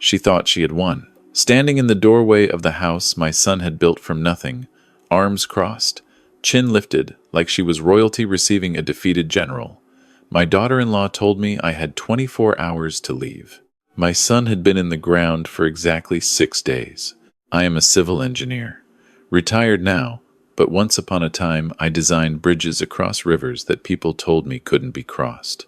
She thought she had won. Standing in the doorway of the house my son had built from nothing, arms crossed, chin lifted, like she was royalty receiving a defeated general, my daughter-in-law told me I had 24 hours to leave. My son had been in the ground for exactly 6 days. I am a civil engineer. Retired now, but once upon a time I designed bridges across rivers that people told me couldn't be crossed.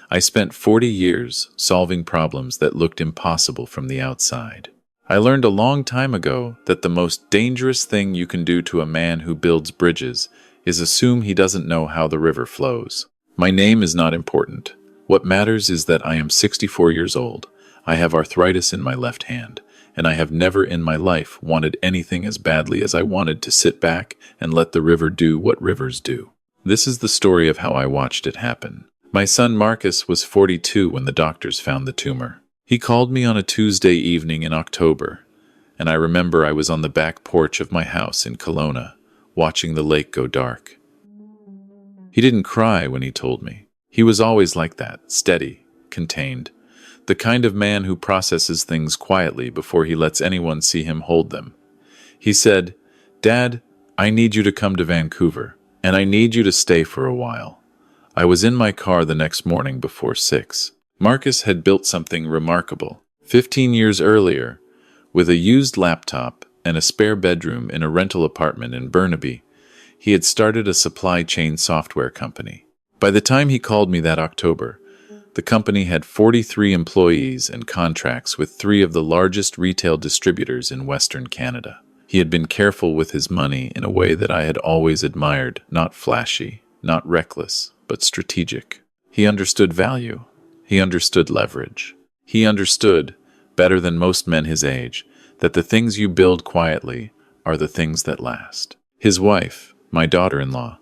I spent 40 years solving problems that looked impossible from the outside. I learned a long time ago that the most dangerous thing you can do to a man who builds bridges is assume he doesn't know how the river flows. My name is not important. What matters is that I am 64 years old. I have arthritis in my left hand, and I have never in my life wanted anything as badly as I wanted to sit back and let the river do what rivers do. This is the story of how I watched it happen. My son Marcus was 42 when the doctors found the tumor. He called me on a Tuesday evening in October, and I remember I was on the back porch of my house in Kelowna, watching the lake go dark. He didn't cry when he told me. He was always like that, steady, contained, the kind of man who processes things quietly before he lets anyone see him hold them. He said, "Dad, I need you to come to Vancouver, and I need you to stay for a while." I was in my car the next morning before 6. Marcus had built something remarkable. 15 years earlier, with a used laptop and a spare bedroom in a rental apartment in Burnaby, he had started a supply chain software company. By the time he called me that October, the company had 43 employees and contracts with 3 of the largest retail distributors in Western Canada. He had been careful with his money in a way that I had always admired, not flashy, not reckless, but strategic. He understood value. He understood leverage. He understood, better than most men his age, that the things you build quietly are the things that last. His wife, my daughter-in-law,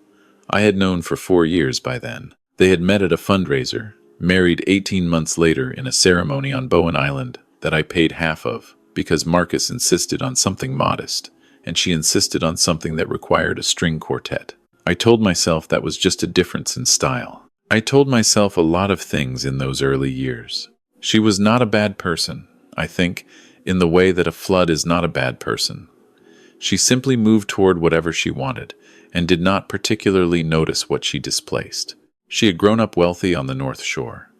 I had known for 4 years by then. They had met at a fundraiser, married 18 months later in a ceremony on Bowen Island that I paid half of because Marcus insisted on something modest, and she insisted on something that required a string quartet. I told myself that was just a difference in style. I told myself a lot of things in those early years. She was not a bad person, I think, in the way that a flood is not a bad person. She simply moved toward whatever she wanted, and did not particularly notice what she displaced. She had grown up wealthy on the North Shore,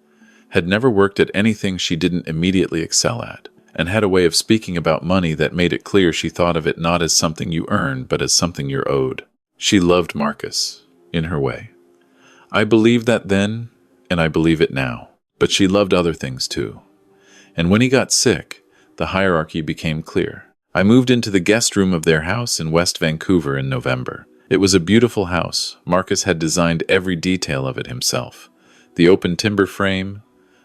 had never worked at anything she didn't immediately excel at, and had a way of speaking about money that made it clear she thought of it not as something you earned, but as something you're owed. She loved Marcus, in her way. I believed that then, and I believe it now. But she loved other things too. And when he got sick, the hierarchy became clear. I moved into the guest room of their house in West Vancouver in November. It was a beautiful house. Marcus had designed every detail of it himself. The open timber frame,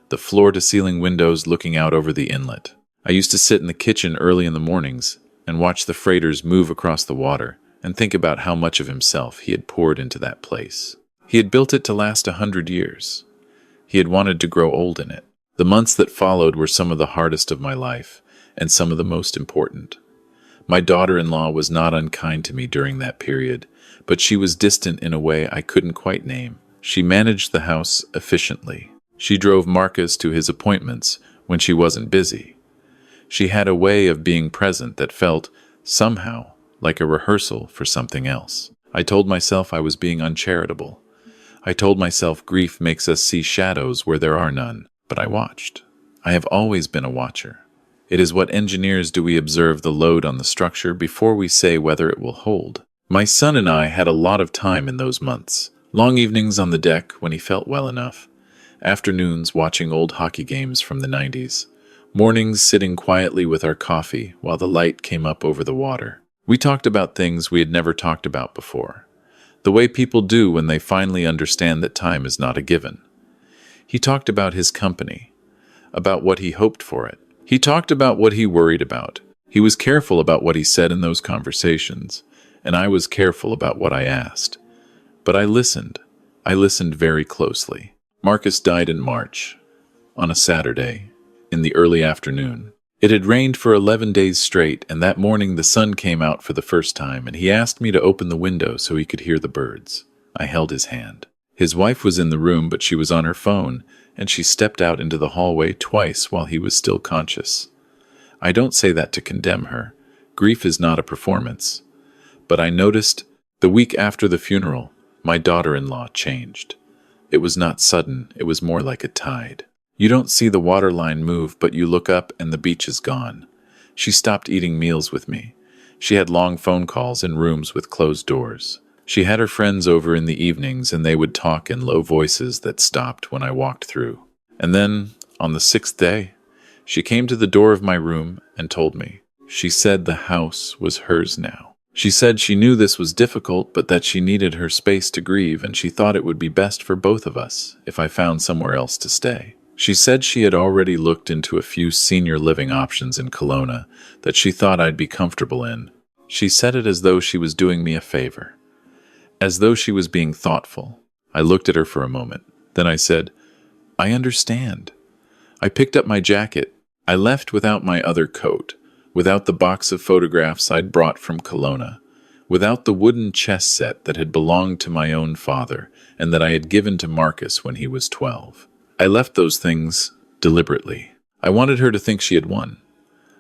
the floor-to-ceiling windows looking out over the inlet. I used to sit in the kitchen early in the mornings and watch the freighters move across the water and think about how much of himself he had poured into that place. He had built it to last 100 years. He had wanted to grow old in it. The months that followed were some of the hardest of my life, and some of the most important. My daughter-in-law was not unkind to me during that period, but she was distant in a way I couldn't quite name. She managed the house efficiently. She drove Marcus to his appointments when she wasn't busy. She had a way of being present that felt, somehow, like a rehearsal for something else. I told myself I was being uncharitable. I told myself grief makes us see shadows where there are none, but I watched. I have always been a watcher. It is what engineers do. We observe the load on the structure before we say whether it will hold. My son and I had a lot of time in those months. Long evenings on the deck when he felt well enough. Afternoons watching old hockey games from the 90s. Mornings sitting quietly with our coffee while the light came up over the water. We talked about things we had never talked about before. The way people do when they finally understand that time is not a given. He talked about his company, about what he hoped for it. He talked about what he worried about. He was careful about what he said in those conversations, and I was careful about what I asked. But I listened. I listened very closely. Marcus died in March, on a Saturday, in the early afternoon. It had rained for 11 days straight, and that morning the sun came out for the first time, and he asked me to open the window so he could hear the birds. I held his hand. His wife was in the room, but she was on her phone, and she stepped out into the hallway twice while he was still conscious. I don't say that to condemn her. Grief is not a performance. But I noticed, the week after the funeral, my daughter-in-law changed. It was not sudden, it was more like a tide. You don't see the waterline move, but you look up and the beach is gone. She stopped eating meals with me. She had long phone calls in rooms with closed doors. She had her friends over in the evenings and they would talk in low voices that stopped when I walked through. And then, on the 6th day, she came to the door of my room and told me. She said the house was hers now. She said she knew this was difficult, but that she needed her space to grieve, and she thought it would be best for both of us if I found somewhere else to stay. She said she had already looked into a few senior living options in Kelowna that she thought I'd be comfortable in. She said it as though she was doing me a favor, as though she was being thoughtful. I looked at her for a moment. Then I said, I understand. I picked up my jacket. I left without my other coat, without the box of photographs I'd brought from Kelowna, without the wooden chess set that had belonged to my own father and that I had given to Marcus when he was 12. I left those things deliberately. I wanted her to think she had won.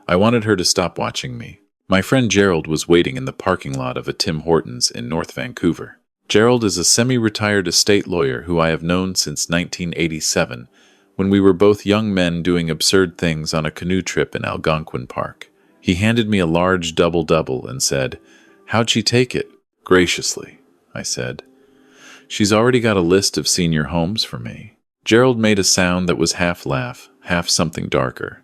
I wanted her to stop watching me. My friend Gerald was waiting in the parking lot of a Tim Hortons in North Vancouver. Gerald is a semi-retired estate lawyer who I have known since 1987, when we were both young men doing absurd things on a canoe trip in Algonquin Park. He handed me a large double-double and said, How'd she take it? Graciously, I said. She's already got a list of senior homes for me. Gerald made a sound that was half laugh, half something darker.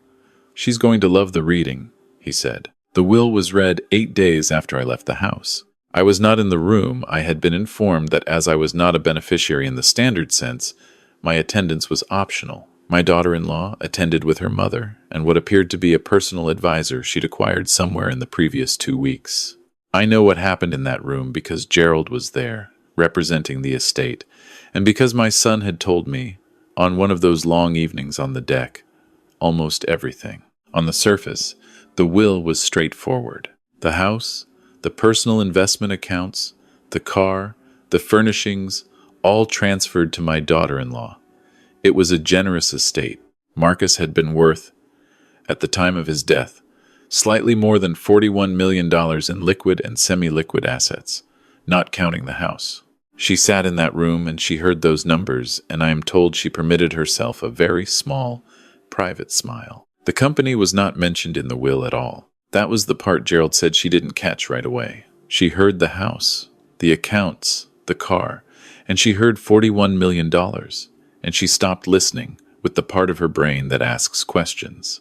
She's going to love the reading, he said. The will was read 8 days after I left the house. I was not in the room. I had been informed that as I was not a beneficiary in the standard sense, my attendance was optional. My daughter-in-law attended with her mother and what appeared to be a personal advisor she'd acquired somewhere in the previous 2 weeks. I know what happened in that room because Gerald was there, representing the estate, and because my son had told me, on one of those long evenings on the deck, almost everything. On the surface, the will was straightforward. The house, the personal investment accounts, the car, the furnishings, all transferred to my daughter-in-law. It was a generous estate. Marcus had been worth, at the time of his death, slightly more than $41 million in liquid and semi-liquid assets, not counting the house. She sat in that room and she heard those numbers, and I am told she permitted herself a very small, private smile. The company was not mentioned in the will at all. That was the part Gerald said she didn't catch right away. She heard the house, the accounts, the car, and she heard $41 million, and she stopped listening with the part of her brain that asks questions.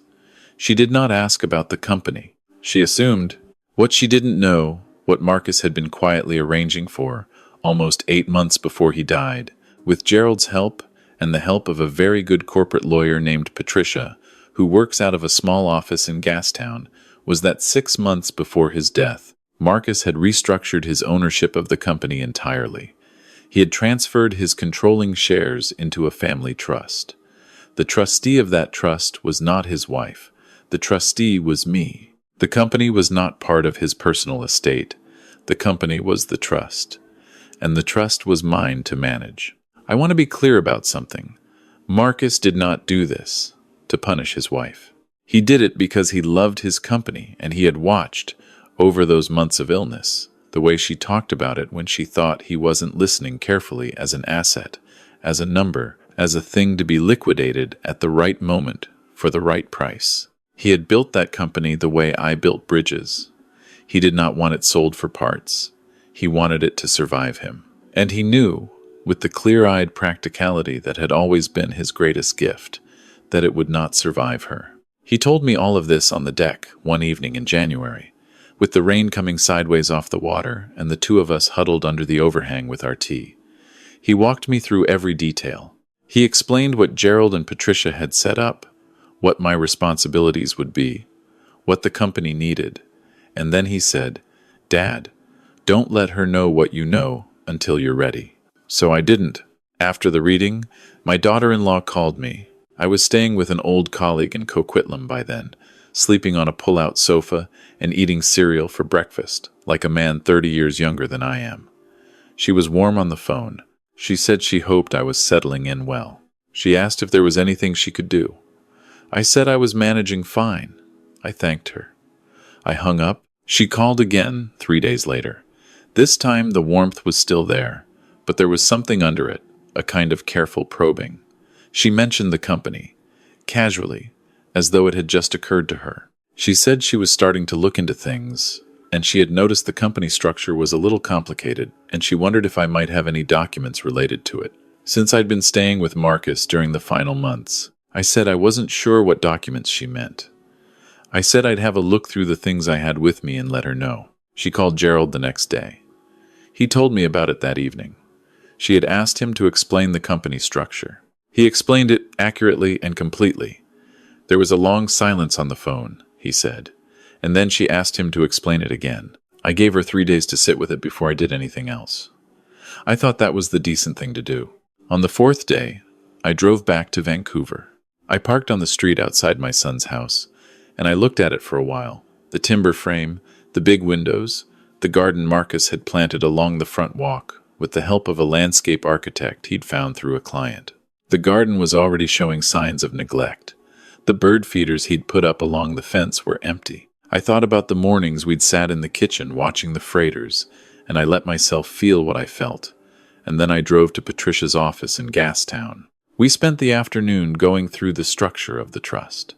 She did not ask about the company. She assumed what she didn't know, what Marcus had been quietly arranging for almost 8 months before he died, with Gerald's help and the help of a very good corporate lawyer named Patricia, who works out of a small office in Gastown, was that 6 months before his death, Marcus had restructured his ownership of the company entirely. He had transferred his controlling shares into a family trust. The trustee of that trust was not his wife. The trustee was me. The company was not part of his personal estate. The company was the trust. And the trust was mine to manage. I want to be clear about something. Marcus did not do this to punish his wife. He did it because he loved his company, and he had watched, over those months of illness, the way she talked about it when she thought he wasn't listening carefully as an asset, as a number, as a thing to be liquidated at the right moment for the right price. He had built that company the way I built bridges. He did not want it sold for parts. He wanted it to survive him. And he knew, with the clear-eyed practicality that had always been his greatest gift, that it would not survive her. He told me all of this on the deck one evening in January, with the rain coming sideways off the water and the two of us huddled under the overhang with our tea. He walked me through every detail. He explained what Gerald and Patricia had set up, what my responsibilities would be, what the company needed, and then he said, "Dad, don't let her know what you know until you're ready." So I didn't. After the reading, my daughter-in-law called me. I was staying with an old colleague in Coquitlam by then, sleeping on a pull-out sofa and eating cereal for breakfast, like a man 30 years younger than I am. She was warm on the phone. She said she hoped I was settling in well. She asked if there was anything she could do. I said I was managing fine. I thanked her. I hung up. She called again 3 days later. This time the warmth was still there, but there was something under it, a kind of careful probing. She mentioned the company, casually, as though it had just occurred to her. She said she was starting to look into things, and she had noticed the company structure was a little complicated, and she wondered if I might have any documents related to it. Since I'd been staying with Marcus during the final months, I said I wasn't sure what documents she meant. I said I'd have a look through the things I had with me and let her know. She called Gerald the next day. He told me about it that evening. She had asked him to explain the company structure. He explained it accurately and completely. There was a long silence on the phone, he said, and then she asked him to explain it again. I gave her 3 days to sit with it before I did anything else. I thought that was the decent thing to do. On the 4th day, I drove back to Vancouver. I parked on the street outside my son's house, and I looked at it for a while. The timber frame, the big windows, the garden Marcus had planted along the front walk, with the help of a landscape architect he'd found through a client. The garden was already showing signs of neglect. The bird feeders he'd put up along the fence were empty. I thought about the mornings we'd sat in the kitchen watching the freighters, and I let myself feel what I felt. And then I drove to Patricia's office in Gastown. We spent the afternoon going through the structure of the trust.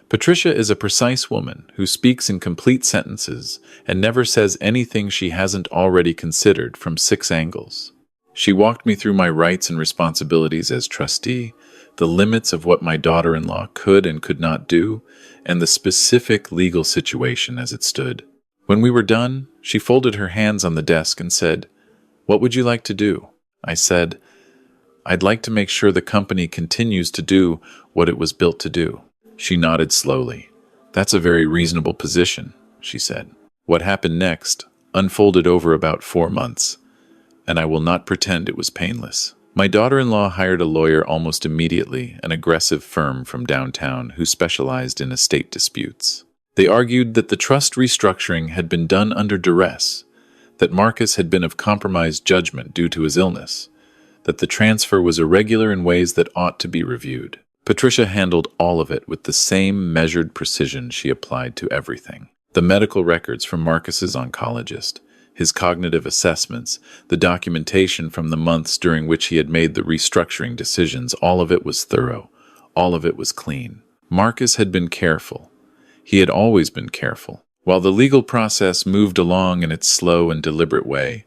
Patricia is a precise woman who speaks in complete sentences and never says anything she hasn't already considered from 6 angles. She walked me through my rights and responsibilities as trustee, the limits of what my daughter-in-law could and could not do, and the specific legal situation as it stood. When we were done, she folded her hands on the desk and said, "What would you like to do?" I said, "I'd like to make sure the company continues to do what it was built to do." She nodded slowly. "That's a very reasonable position," she said. What happened next unfolded over about 4 months, and I will not pretend it was painless. My daughter-in-law hired a lawyer almost immediately, an aggressive firm from downtown who specialized in estate disputes. They argued that the trust restructuring had been done under duress, that Marcus had been of compromised judgment due to his illness, that the transfer was irregular in ways that ought to be reviewed. Patricia handled all of it with the same measured precision she applied to everything. The medical records from Marcus's oncologist, his cognitive assessments, the documentation from the months during which he had made the restructuring decisions, all of it was thorough. All of it was clean. Marcus had been careful. He had always been careful. While the legal process moved along in its slow and deliberate way,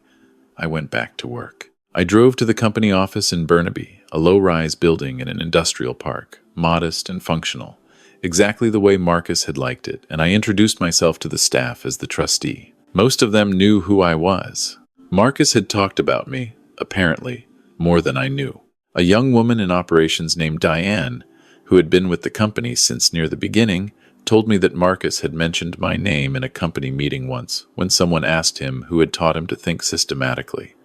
I went back to work. I drove to the company office in Burnaby, a low-rise building in an industrial park, modest and functional, exactly the way Marcus had liked it, and I introduced myself to the staff as the trustee. Most of them knew who I was. Marcus had talked about me, apparently, more than I knew. A young woman in operations named Diane, who had been with the company since near the beginning, told me that Marcus had mentioned my name in a company meeting once when someone asked him who had taught him to think systematically.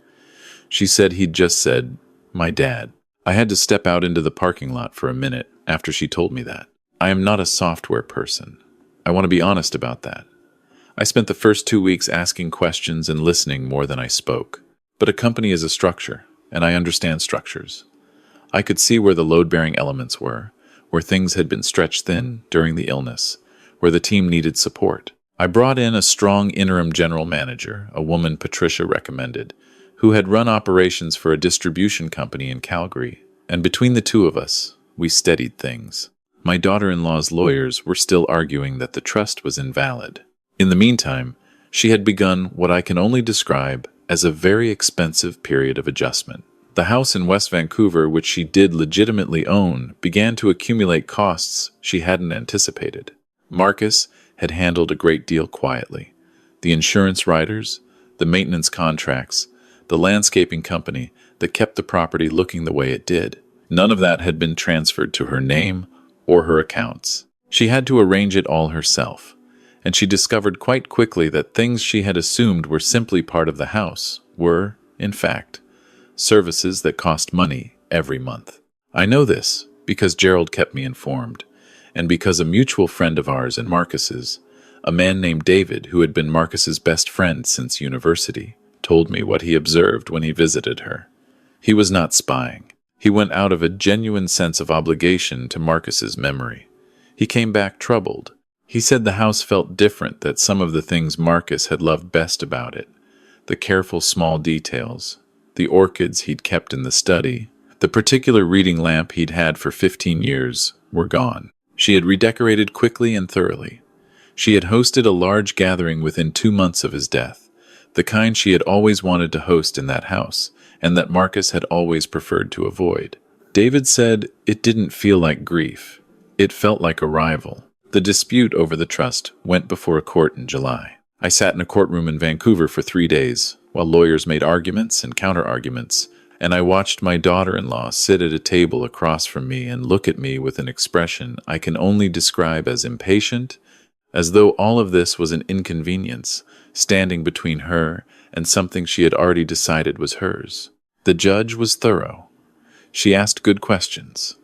She said he'd just said, "My dad." I had to step out into the parking lot for a minute after she told me that. I am not a software person. I want to be honest about that. I spent the first 2 weeks asking questions and listening more than I spoke. But a company is a structure, and I understand structures. I could see where the load-bearing elements were, where things had been stretched thin during the illness, where the team needed support. I brought in a strong interim general manager, a woman Patricia recommended, who had run operations for a distribution company in Calgary, and between the two of us, we steadied things. My daughter-in-law's lawyers were still arguing that the trust was invalid. In the meantime, she had begun what I can only describe as a very expensive period of adjustment. The house in West Vancouver, which she did legitimately own, began to accumulate costs she hadn't anticipated. Marcus had handled a great deal quietly. The insurance riders, the maintenance contracts, the landscaping company that kept the property looking the way it did. None of that had been transferred to her name or her accounts. She had to arrange it all herself, and she discovered quite quickly that things she had assumed were simply part of the house were, in fact, services that cost money every month. I know this because Gerald kept me informed, and because a mutual friend of ours and Marcus's, a man named David who had been Marcus's best friend since university, told me what he observed when he visited her. He was not spying. He went out of a genuine sense of obligation to Marcus's memory. He came back troubled, He said the house felt different, that some of the things Marcus had loved best about it, the careful small details, the orchids he'd kept in the study, the particular reading lamp he'd had for 15 years, were gone. She had redecorated quickly and thoroughly. She had hosted a large gathering within 2 months of his death, the kind she had always wanted to host in that house, and that Marcus had always preferred to avoid. David said it didn't feel like grief. It felt like arrival. The dispute over the trust went before a court in July. I sat in a courtroom in Vancouver for 3 days, while lawyers made arguments and counter-arguments, and I watched my daughter-in-law sit at a table across from me and look at me with an expression I can only describe as impatient, as though all of this was an inconvenience, standing between her and something she had already decided was hers. The judge was thorough. She asked good questions.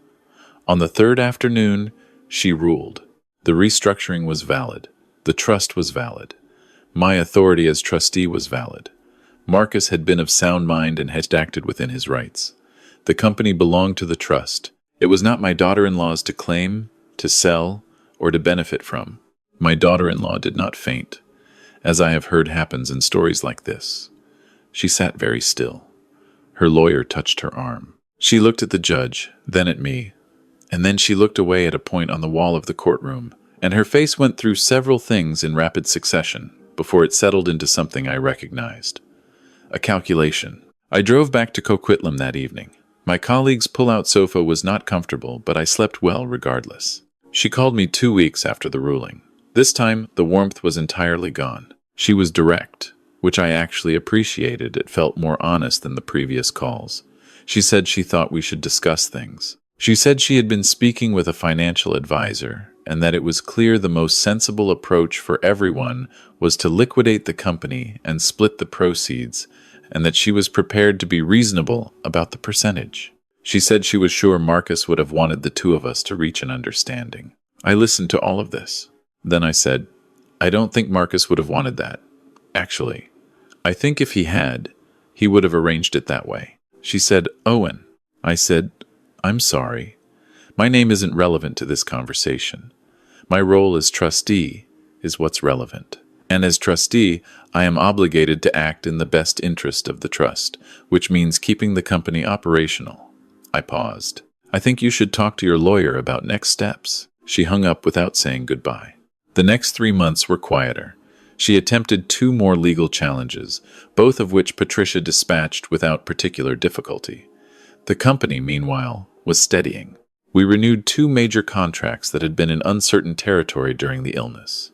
On the third afternoon, she ruled. The restructuring was valid. The trust was valid. My authority as trustee was valid. Marcus had been of sound mind and had acted within his rights. The company belonged to the trust. It was not my daughter-in-law's to claim, to sell, or to benefit from. My daughter-in-law did not faint, as I have heard happens in stories like this. She sat very still. Her lawyer touched her arm. She looked at the judge, then at me, and then she looked away at a point on the wall of the courtroom, and her face went through several things in rapid succession before it settled into something I recognized. A calculation. I drove back to Coquitlam that evening. My colleague's pull-out sofa was not comfortable, but I slept well regardless. She called me 2 weeks after the ruling. This time, the warmth was entirely gone. She was direct, which I actually appreciated. It felt more honest than the previous calls. She said she thought we should discuss things. She said she had been speaking with a financial advisor, and that it was clear the most sensible approach for everyone was to liquidate the company and split the proceeds, and that she was prepared to be reasonable about the percentage. She said she was sure Marcus would have wanted the two of us to reach an understanding. I listened to all of this. Then I said, I don't think Marcus would have wanted that. Actually, I think if he had, he would have arranged it that way. She said, Owen. I said, I'm sorry. My name isn't relevant to this conversation. My role as trustee is what's relevant. And as trustee, I am obligated to act in the best interest of the trust, which means keeping the company operational. I paused. I think you should talk to your lawyer about next steps. She hung up without saying goodbye. The next 3 months were quieter. She attempted 2 more legal challenges, both of which Patricia dispatched without particular difficulty. The company, meanwhile, was steadying. We renewed 2 major contracts that had been in uncertain territory during the illness.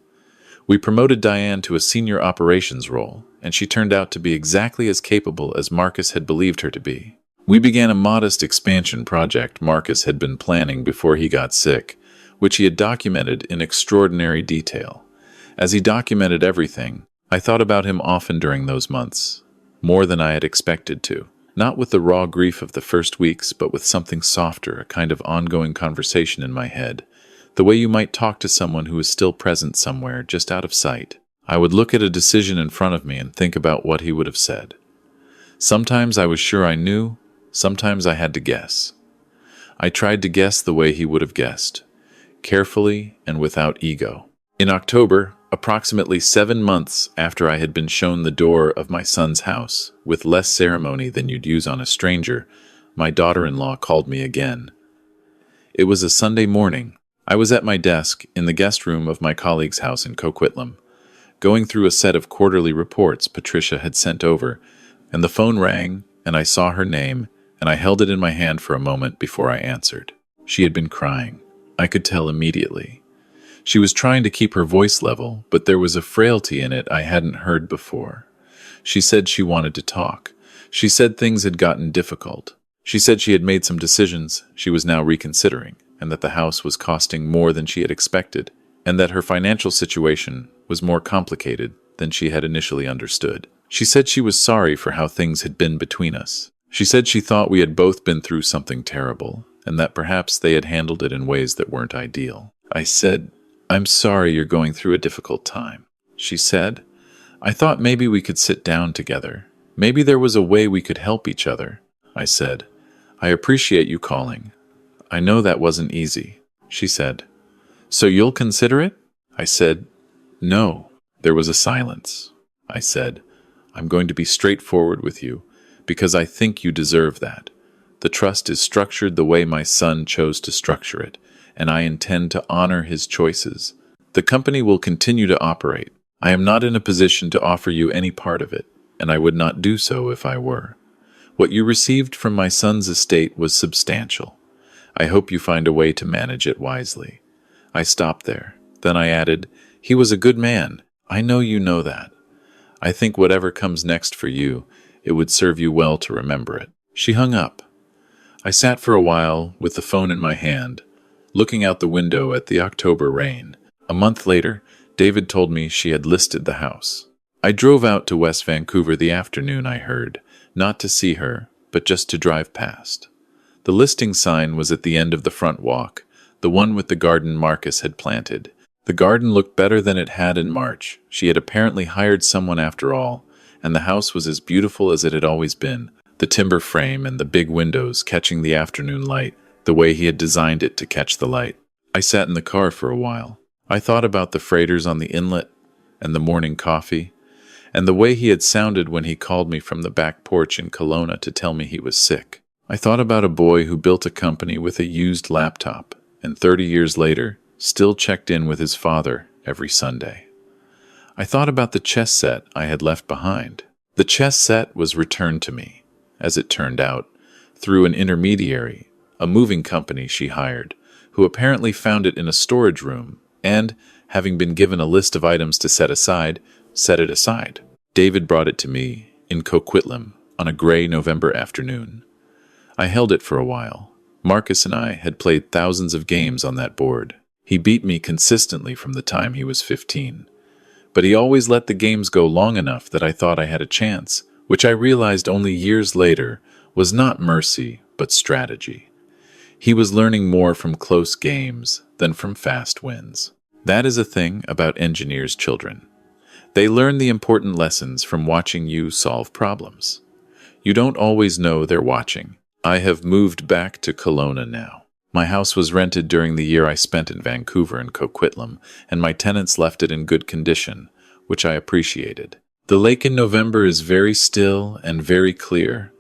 We promoted Diane to a senior operations role, and she turned out to be exactly as capable as Marcus had believed her to be. We began a modest expansion project Marcus had been planning before he got sick, which he had documented in extraordinary detail. As he documented everything, I thought about him often during those months, more than I had expected to. Not with the raw grief of the first weeks, but with something softer, a kind of ongoing conversation in my head, the way you might talk to someone who is still present somewhere, just out of sight. I would look at a decision in front of me and think about what he would have said. Sometimes I was sure I knew, sometimes I had to guess. I tried to guess the way he would have guessed, carefully and without ego. In October, approximately 7 months after I had been shown the door of my son's house, with less ceremony than you'd use on a stranger, my daughter-in-law called me again. It was a Sunday morning. I was at my desk in the guest room of my colleague's house in Coquitlam, going through a set of quarterly reports Patricia had sent over, and the phone rang, and I saw her name, and I held it in my hand for a moment before I answered. She had been crying. I could tell immediately. She was trying to keep her voice level, but there was a frailty in it I hadn't heard before. She said she wanted to talk. She said things had gotten difficult. She said she had made some decisions she was now reconsidering, and that the house was costing more than she had expected, and that her financial situation was more complicated than she had initially understood. She said she was sorry for how things had been between us. She said she thought we had both been through something terrible, and that perhaps they had handled it in ways that weren't ideal. I said, I'm sorry you're going through a difficult time. She said, I thought maybe we could sit down together. Maybe there was a way we could help each other. I said, I appreciate you calling. I know that wasn't easy. She said, so you'll consider it? I said, "No." There was a silence. I said, "I'm going to be straightforward with you, because I think you deserve that. The trust is structured the way my son chose to structure it, and I intend to honor his choices. The company will continue to operate. I am not in a position to offer you any part of it, and I would not do so if I were. What you received from my son's estate was substantial. I hope you find a way to manage it wisely." I stopped there. Then I added, "He was a good man. I know you know that. I think whatever comes next for you, it would serve you well to remember it." She hung up. I sat for a while with the phone in my hand, looking out the window at the October rain. A month later, David told me she had listed the house. I drove out to West Vancouver the afternoon I heard, not to see her, but just to drive past. The listing sign was at the end of the front walk, the one with the garden Marcus had planted. The garden looked better than it had in March. She had apparently hired someone after all, and the house was as beautiful as it had always been, the timber frame and the big windows catching the afternoon light, the way he had designed it to catch the light. I sat in the car for a while. I thought about the freighters on the inlet, and the morning coffee, and the way he had sounded when he called me from the back porch in Kelowna to tell me he was sick. I thought about a boy who built a company with a used laptop, and 30 years later, still checked in with his father every Sunday. I thought about the chess set I had left behind. The chess set was returned to me, as it turned out, through an intermediary, a moving company she hired, who apparently found it in a storage room, and, having been given a list of items to set aside, set it aside. David brought it to me in Coquitlam on a gray November afternoon. I held it for a while. Marcus and I had played thousands of games on that board. He beat me consistently from the time he was 15. But he always let the games go long enough that I thought I had a chance, which I realized only years later was not mercy, but strategy. He was learning more from close games than from fast wins. That is a thing about engineers' children. They learn the important lessons from watching you solve problems. You don't always know they're watching. I have moved back to Kelowna now. My house was rented during the year I spent in Vancouver and Coquitlam, and my tenants left it in good condition, which I appreciated. The lake in November is very still and very clear,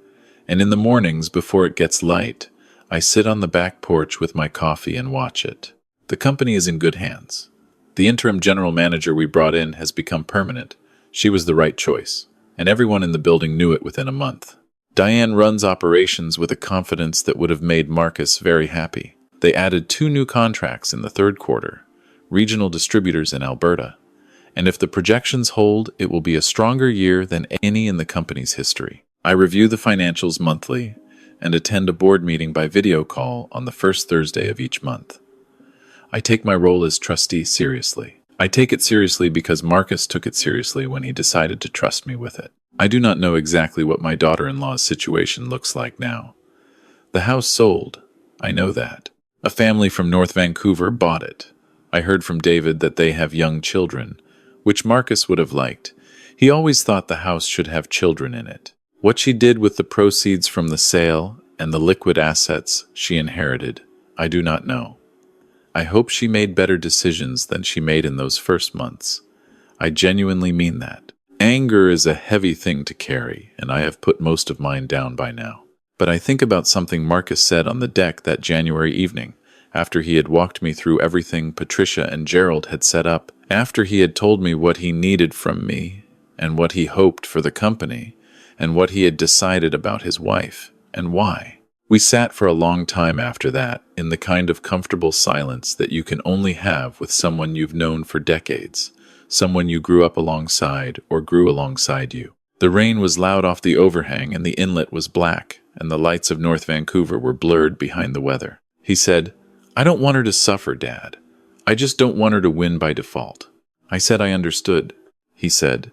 and in the mornings before it gets light, I sit on the back porch with my coffee and watch it. The company is in good hands. The interim general manager we brought in has become permanent. She was the right choice, and everyone in the building knew it within a month. Diane runs operations with a confidence that would have made Marcus very happy. They added 2 new contracts in the third quarter, regional distributors in Alberta, and if the projections hold, it will be a stronger year than any in the company's history. I review the financials monthly and attend a board meeting by video call on the first Thursday of each month. I take my role as trustee seriously. I take it seriously because Marcus took it seriously when he decided to trust me with it. I do not know exactly what my daughter-in-law's situation looks like now. The house sold. I know that. A family from North Vancouver bought it. I heard from David that they have young children, which Marcus would have liked. He always thought the house should have children in it. What she did with the proceeds from the sale and the liquid assets she inherited, I do not know. I hope she made better decisions than she made in those first months. I genuinely mean that. Anger is a heavy thing to carry, and I have put most of mine down by now. But I think about something Marcus said on the deck that January evening, after he had walked me through everything Patricia and Gerald had set up, after he had told me what he needed from me, and what he hoped for the company, and what he had decided about his wife, and why. We sat for a long time after that, in the kind of comfortable silence that you can only have with someone you've known for decades, someone you grew up alongside or grew alongside you. The rain was loud off the overhang and the inlet was black, and the lights of North Vancouver were blurred behind the weather. He said, "I don't want her to suffer, Dad. I just don't want her to win by default." I said I understood. He said,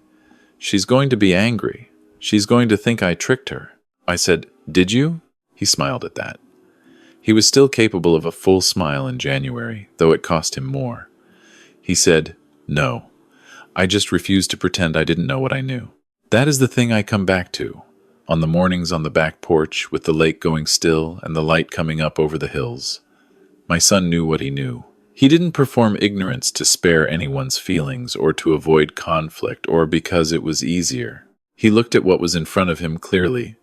"She's going to be angry. She's going to think I tricked her." I said, "Did you?" He smiled at that. He was still capable of a full smile in January, though it cost him more. He said, "No. I just refused to pretend I didn't know what I knew." That is the thing I come back to. On the mornings on the back porch, with the lake going still and the light coming up over the hills. My son knew what he knew. He didn't perform ignorance to spare anyone's feelings or to avoid conflict or because it was easier. He looked at what was in front of him clearly,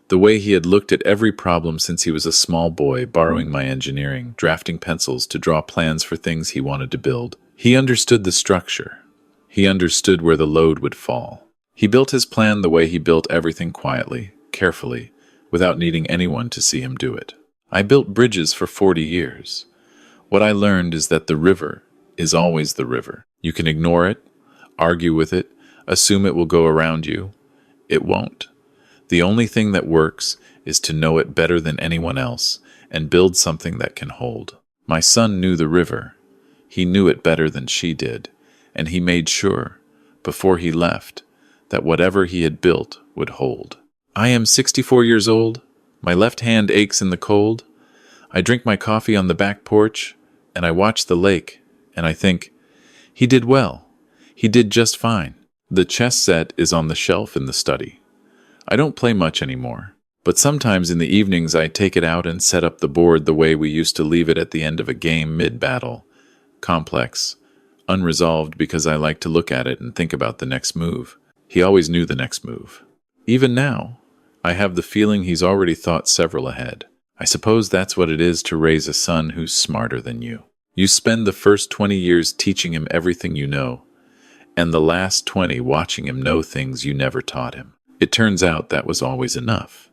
the way he had looked at every problem since he was a small boy, borrowing my engineering, drafting pencils to draw plans for things he wanted to build. He understood the structure. He understood where the load would fall. He built his plan the way he built everything quietly, carefully, without needing anyone to see him do it. I built bridges for 40 years. What I learned is that the river is always the river. You can ignore it, argue with it, assume it will go around you. It won't. The only thing that works is to know it better than anyone else and build something that can hold. My son knew the river. He knew it better than she did, and he made sure, before he left, that whatever he had built would hold. I am 64 years old. My left hand aches in the cold. I drink my coffee on the back porch, and I watch the lake, and I think, he did well. He did just fine. The chess set is on the shelf in the study. I don't play much anymore, but sometimes in the evenings I take it out and set up the board the way we used to leave it at the end of a game mid-battle. Complex, unresolved because I like to look at it and think about the next move. He always knew the next move. Even now, I have the feeling he's already thought several ahead. I suppose that's what it is to raise a son who's smarter than you. You spend the first 20 years teaching him everything you know, and the last 20 watching him know things you never taught him. It turns out that was always enough.